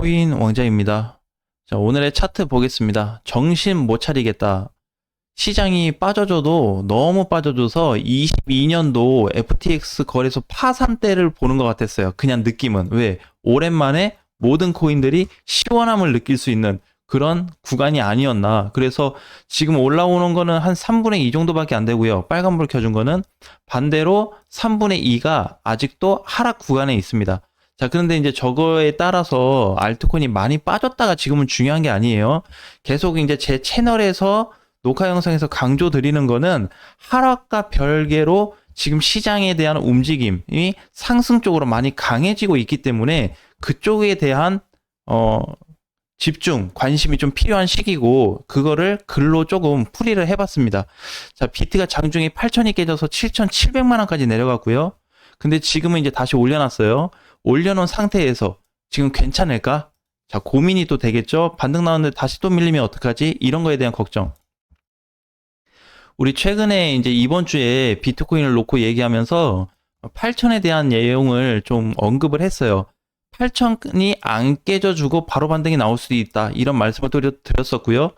코인 왕자입니다. 자, 오늘의 차트 보겠습니다. 정신 못 차리겠다. 시장이 빠져줘도 너무 빠져줘서 22년도 FTX 거래소 파산대를 보는 것 같았어요. 그냥 느낌은. 왜? 오랜만에 모든 코인들이 시원함을 느낄 수 있는 그런 구간이 아니었나. 그래서 지금 올라오는 거는 한 3분의 2 정도밖에 안 되고요. 빨간불 켜준 거는 반대로 3분의 2가 아직도 하락 구간에 있습니다. 자, 그런데 이제 저거에 따라서 알트코인이 많이 빠졌다가 지금은 중요한 게 아니에요. 계속 이제 제 채널에서 녹화 영상에서 강조 드리는 거는 하락과 별개로 지금 시장에 대한 움직임이 상승 쪽으로 많이 강해지고 있기 때문에 그쪽에 대한 집중, 관심이 좀 필요한 시기고 그거를 글로 조금 풀이를 해봤습니다. 자, 비트가 장중에 8천이 깨져서 7,700만 원까지 내려갔고요. 근데 지금은 이제 다시 올려놨어요. 올려놓은 상태에서 지금 괜찮을까? 자, 고민이 또 되겠죠? 반등 나왔는데 다시 또 밀리면 어떡하지? 이런 거에 대한 걱정. 우리 최근에 이제 이번 주에 비트코인을 놓고 얘기하면서 8천에 대한 내용을 좀 언급을 했어요. 8천이 안 깨져주고 바로 반등이 나올 수도 있다. 이런 말씀을 드렸었고요.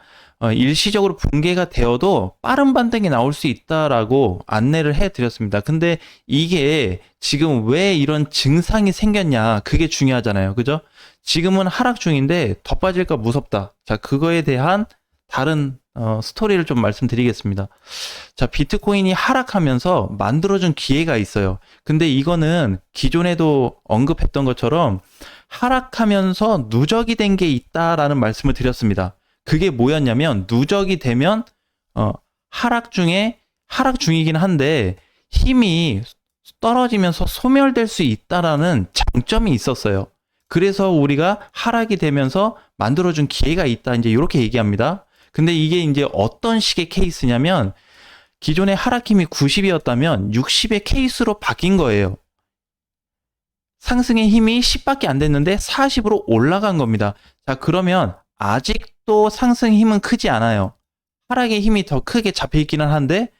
일시적으로 붕괴가 되어도 빠른 반등이 나올 수 있다라고 안내를 해드렸습니다. 근데 이게 지금 왜 이런 증상이 생겼냐, 그게 중요하잖아요. 그죠? 지금은 하락 중인데 더 빠질까 무섭다. 자, 그거에 대한 다른 스토리를 좀 말씀드리겠습니다. 자, 비트코인이 하락하면서 만들어준 기회가 있어요. 근데 이거는 기존에도 언급했던 것처럼 하락하면서 누적이 된 게 있다라는 말씀을 드렸습니다. 그게 뭐였냐면 누적이 되면 하락 중이긴 한데 힘이 떨어지면서 소멸될 수 있다라는 장점이 있었어요. 그래서 우리가 하락이 되면서 만들어준 기회가 있다. 이제 이렇게 얘기합니다. 근데 이게 이제 어떤 식의 케이스냐면 기존의 하락 힘이 90이었다면 60의 케이스로 바뀐 거예요. 상승의 힘이 10밖에 안 됐는데 40으로 올라간 겁니다. 자, 그러면 아직도 상승 힘은 크지 않아요. 하락의 힘이 더 크게 잡혀 있기는 한데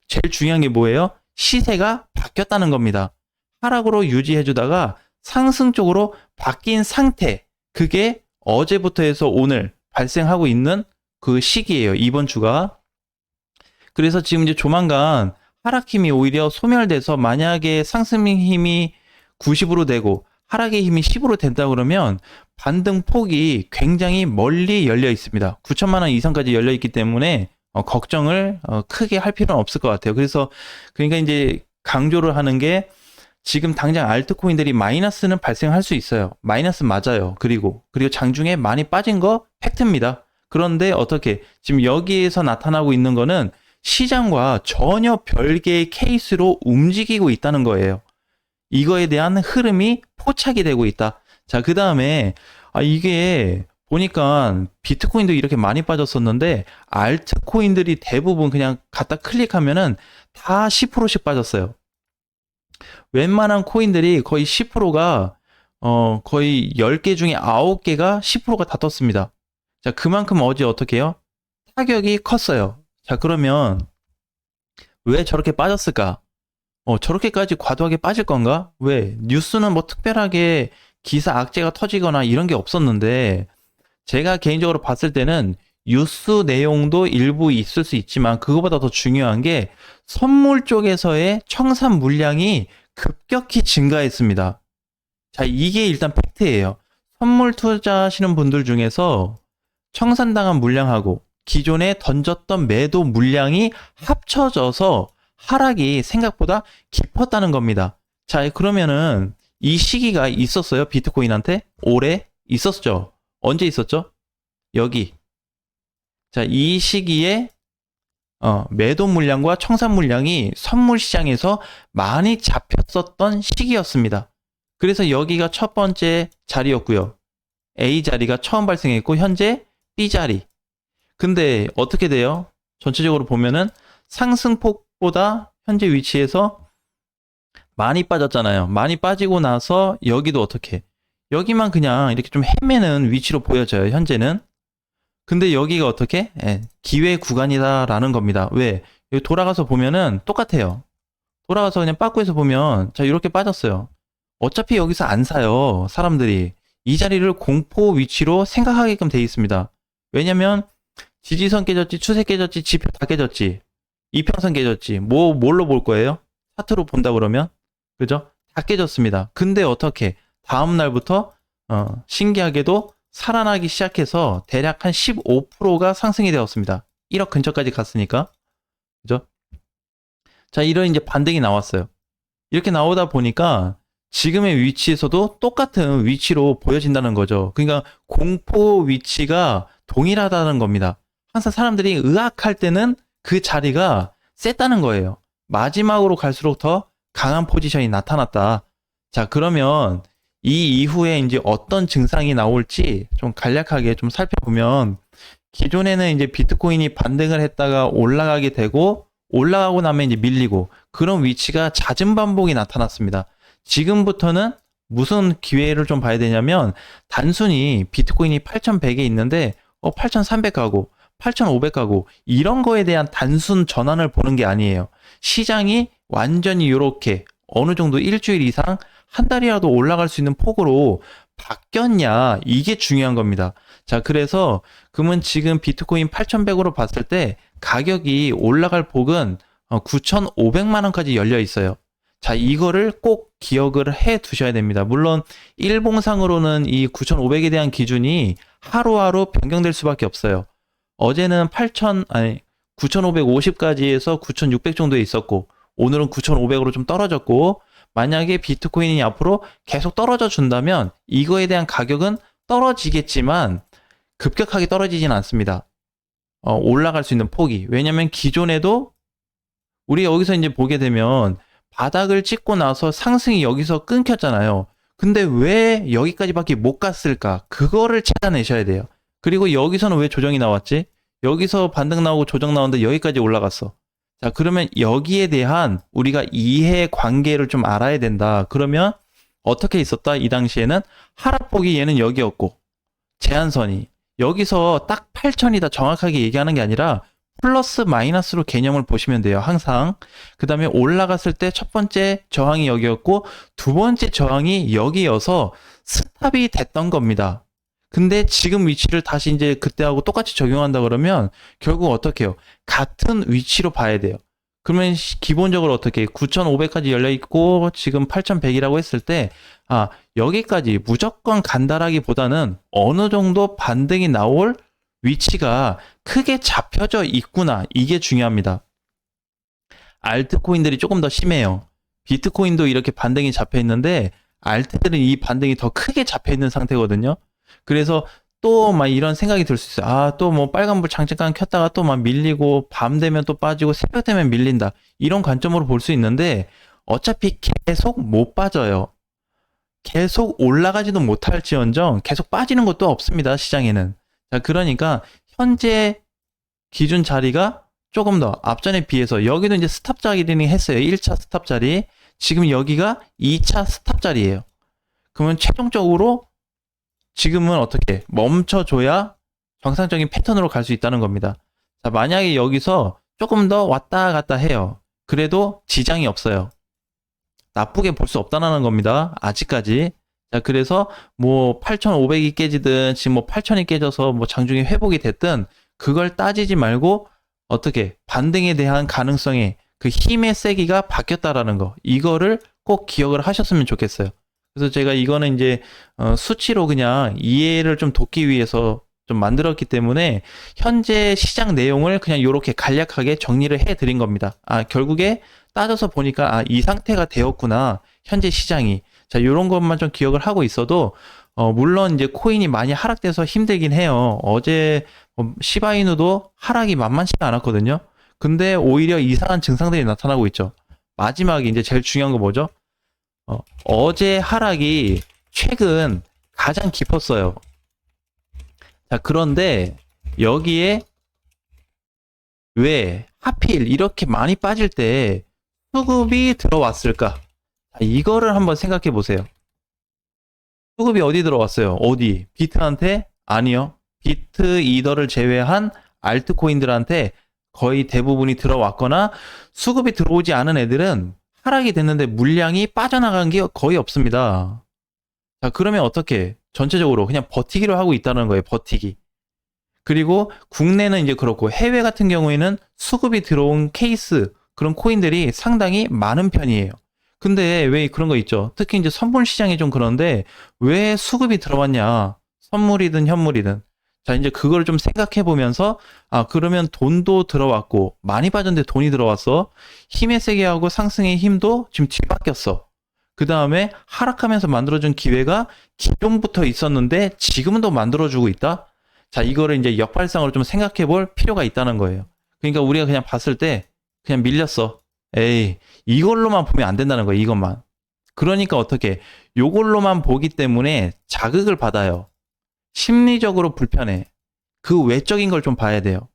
제일 중요한 게 뭐예요? 시세가 바뀌었다는 겁니다. 하락으로 유지해주다가 상승 쪽으로 바뀐 상태, 그게 어제부터 해서 오늘 발생하고 있는 그 시기예요. 이번 주가. 그래서 지금 이제 조만간 하락 힘이 오히려 소멸돼서 만약에 상승 힘이 90으로 되고 하락의 힘이 10으로 된다 그러면 반등 폭이 굉장히 멀리 열려 있습니다. 9천만 원 이상까지 열려 있기 때문에 걱정을 크게 할 필요는 없을 것 같아요. 그러니까 이제 강조를 하는 게 지금 당장 알트코인들이 마이너스는 발생할 수 있어요. 마이너스 맞아요. 그리고 장중에 많이 빠진 거 팩트입니다. 그런데 어떻게 지금 여기에서 나타나고 있는 거는 시장과 전혀 별개의 케이스로 움직이고 있다는 거예요. 이거에 대한 흐름이 포착이 되고 있다. 자, 그 다음에 이게 보니까 비트코인도 이렇게 많이 빠졌었는데 알트코인들이 대부분 그냥 갖다 클릭하면은 다 10%씩 빠졌어요. 웬만한 코인들이 거의 10%가 거의 10개 중에 9개가 10%가 다 떴습니다. 자, 그만큼 어제 어떻게 해요? 타격이 컸어요. 자, 그러면 왜 저렇게 빠졌을까? 저렇게까지 과도하게 빠질 건가? 왜? 뉴스는 뭐 특별하게 기사 악재가 터지거나 이런 게 없었는데 제가 개인적으로 봤을 때는 뉴스 내용도 일부 있을 수 있지만 그거보다 더 중요한 게 선물 쪽에서의 청산 물량이 급격히 증가했습니다. 자, 이게 일단 팩트예요. 선물 투자하시는 분들 중에서 청산당한 물량하고 기존에 던졌던 매도 물량이 합쳐져서 하락이 생각보다 깊었다는 겁니다. 자, 그러면은 이 시기가 있었어요? 비트코인한테? 올해 있었죠? 언제 있었죠? 여기. 자, 이 시기에 매도 물량과 청산 물량이 선물 시장에서 많이 잡혔었던 시기였습니다. 그래서 여기가 첫 번째 자리였고요. A 자리가 처음 발생했고 현재 B 자리. 근데 어떻게 돼요? 전체적으로 보면은 상승폭보다 현재 위치에서 많이 빠졌잖아요. 많이 빠지고 나서 여기도 어떻게? 여기만 그냥 이렇게 좀 헤매는 위치로 보여져요. 현재는. 근데 여기가 어떻게? 기회 구간이다라는 겁니다. 왜? 여기 돌아가서 보면은 똑같아요. 돌아가서 그냥 빠꾸에서 보면 자, 이렇게 빠졌어요. 어차피 여기서 안 사요. 사람들이. 이 자리를 공포 위치로 생각하게끔 돼 있습니다. 왜냐면 지지선 깨졌지, 추세 깨졌지, 지표 다 깨졌지, 이평선 깨졌지. 뭘로 볼 거예요? 차트로 본다 그러면, 그죠? 다 깨졌습니다. 근데 어떻게 다음 날부터 신기하게도 살아나기 시작해서 대략 한 15%가 상승이 되었습니다. 1억 근처까지 갔으니까, 그죠? 자, 이런 이제 반등이 나왔어요. 이렇게 나오다 보니까 지금의 위치에서도 똑같은 위치로 보여진다는 거죠. 그러니까 공포 위치가 동일하다는 겁니다. 항상 사람들이 의학할 때는 그 자리가 셌다는 거예요. 마지막으로 갈수록 더 강한 포지션이 나타났다. 자, 그러면 이 이후에 이제 어떤 증상이 나올지 좀 간략하게 좀 살펴보면, 기존에는 이제 비트코인이 반등을 했다가 올라가게 되고 올라가고 나면 이제 밀리고 그런 위치가 잦은 반복이 나타났습니다. 지금부터는 무슨 기회를 좀 봐야 되냐면, 단순히 비트코인이 8,100에 있는데 8,300 가고 8,500 가고 이런 거에 대한 단순 전환을 보는 게 아니에요. 시장이 완전히 이렇게 어느 정도 일주일 이상 한 달이라도 올라갈 수 있는 폭으로 바뀌었냐, 이게 중요한 겁니다. 자, 그래서 그러면 지금 비트코인 8,100으로 봤을 때 가격이 올라갈 폭은 9,500만 원까지 열려 있어요. 자, 이거를 꼭 기억을 해 두셔야 됩니다. 물론 일봉상으로는 이 9,500에 대한 기준이 하루하루 변경될 수밖에 없어요. 어제는 9,550까지 해서 9,600 정도에 있었고, 오늘은 9,500으로 좀 떨어졌고, 만약에 비트코인이 앞으로 계속 떨어져 준다면 이거에 대한 가격은 떨어지겠지만 급격하게 떨어지진 않습니다. 올라갈 수 있는 폭이. 왜냐면 기존에도 우리 여기서 이제 보게 되면 바닥을 찍고 나서 상승이 여기서 끊겼잖아요. 근데 왜 여기까지밖에 못 갔을까? 그거를 찾아내셔야 돼요. 그리고 여기서는 왜 조정이 나왔지? 여기서 반등 나오고 조정 나오는데 여기까지 올라갔어. 자, 그러면 여기에 대한 우리가 이해 관계를 좀 알아야 된다. 그러면 어떻게 있었다? 이 당시에는 하락폭이 얘는 여기였고, 제한선이 여기서 딱 8,000이다 정확하게 얘기하는 게 아니라 플러스 마이너스로 개념을 보시면 돼요. 항상. 그 다음에 올라갔을 때 첫 번째 저항이 여기였고 두 번째 저항이 여기여서 스탑이 됐던 겁니다. 근데 지금 위치를 다시 이제 그때하고 똑같이 적용한다 그러면 결국 어떻게 해요? 같은 위치로 봐야 돼요. 그러면 기본적으로 어떻게 9,500까지 열려 있고 지금 8,100이라고 했을 때, 여기까지 무조건 간다라기보다는 어느 정도 반등이 나올 위치가 크게 잡혀져 있구나, 이게 중요합니다. 알트코인들이 조금 더 심해요. 비트코인도 이렇게 반등이 잡혀 있는데 알트들은 이 반등이 더 크게 잡혀 있는 상태거든요. 그래서 또 막 이런 생각이 들 수 있어요. 또 뭐 빨간불 잠깐 켰다가 또 막 밀리고 밤 되면 또 빠지고 새벽 되면 밀린다, 이런 관점으로 볼 수 있는데 어차피 계속 못 빠져요. 계속 올라가지도 못할지언정 계속 빠지는 것도 없습니다, 시장에는. 자, 그러니까 현재 기준 자리가 조금 더 앞전에 비해서, 여기도 이제 스탑 자리는 했어요. 1차 스탑 자리. 지금 여기가 2차 스탑 자리예요. 그러면 최종적으로 지금은 어떻게 멈춰줘야 정상적인 패턴으로 갈 수 있다는 겁니다. 자, 만약에 여기서 조금 더 왔다 갔다 해요. 그래도 지장이 없어요. 나쁘게 볼 수 없다는 겁니다, 아직까지. 자, 그래서 뭐 8,500이 깨지든 지금 뭐 8,000이 깨져서 뭐 장중에 회복이 됐든 그걸 따지지 말고 어떻게 반등에 대한 가능성의 그 힘의 세기가 바뀌었다라는 거, 이거를 꼭 기억을 하셨으면 좋겠어요. 그래서 제가 이거는 이제 수치로 그냥 이해를 좀 돕기 위해서 좀 만들었기 때문에 현재 시장 내용을 그냥 이렇게 간략하게 정리를 해드린 겁니다. 결국에 따져서 보니까 이 상태가 되었구나, 현재 시장이. 자, 이런 것만 좀 기억을 하고 있어도 물론 이제 코인이 많이 하락돼서 힘들긴 해요. 어제 시바이누도 하락이 만만치가 않았거든요. 근데 오히려 이상한 증상들이 나타나고 있죠. 마지막에 이제 제일 중요한 거 뭐죠? 어제 하락이 최근 가장 깊었어요. 자, 그런데 여기에 왜 하필 이렇게 많이 빠질 때 수급이 들어왔을까? 자, 이거를 한번 생각해 보세요. 수급이 어디 들어왔어요? 어디? 비트한테? 아니요. 비트 이더를 제외한 알트코인들한테 거의 대부분이 들어왔거나, 수급이 들어오지 않은 애들은 하락이 됐는데 물량이 빠져나간 게 거의 없습니다. 자, 그러면 어떻게? 전체적으로 그냥 버티기로 하고 있다는 거예요. 버티기. 그리고 국내는 이제 그렇고 해외 같은 경우에는 수급이 들어온 케이스 그런 코인들이 상당히 많은 편이에요. 근데 왜 그런 거 있죠? 특히 이제 선물 시장이 좀 그런데 왜 수급이 들어왔냐? 선물이든 현물이든. 자, 이제 그걸 좀 생각해 보면서 아, 그러면 돈도 들어왔고 많이 빠졌는데 돈이 들어왔어. 힘의 세계하고 상승의 힘도 지금 뒤바뀌었어. 그 다음에 하락하면서 만들어준 기회가 기존부터 있었는데 지금은 더 만들어주고 있다? 자, 이거를 이제 역발상으로 좀 생각해 볼 필요가 있다는 거예요. 그러니까 우리가 그냥 봤을 때 그냥 밀렸어. 에이, 이걸로만 보면 안 된다는 거예요, 이것만. 그러니까 어떻게, 요걸로만 보기 때문에 자극을 받아요. 심리적으로 불편해. 그 외적인 걸 좀 봐야 돼요.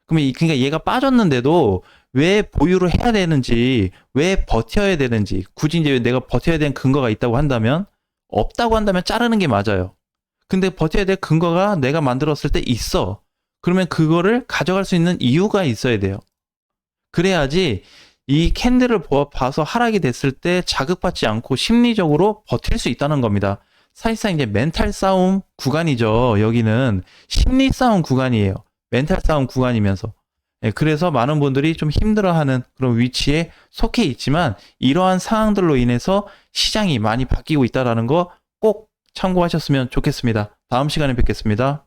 그러면 그러니까 얘가 빠졌는데도 왜 보유를 해야 되는지, 왜 버텨야 되는지, 굳이 이제 내가 버텨야 되는 근거가 있다고 한다면, 없다고 한다면 자르는 게 맞아요. 근데 버텨야 될 근거가 내가 만들었을 때 있어. 그러면 그거를 가져갈 수 있는 이유가 있어야 돼요. 그래야지 이 캔들을 봐서 하락이 됐을 때 자극받지 않고 심리적으로 버틸 수 있다는 겁니다. 사실상 이제 멘탈 싸움 구간이죠. 여기는 심리 싸움 구간이에요. 멘탈 싸움 구간이면서. 예, 그래서 많은 분들이 좀 힘들어하는 그런 위치에 속해 있지만 이러한 상황들로 인해서 시장이 많이 바뀌고 있다는 거 꼭 참고하셨으면 좋겠습니다. 다음 시간에 뵙겠습니다.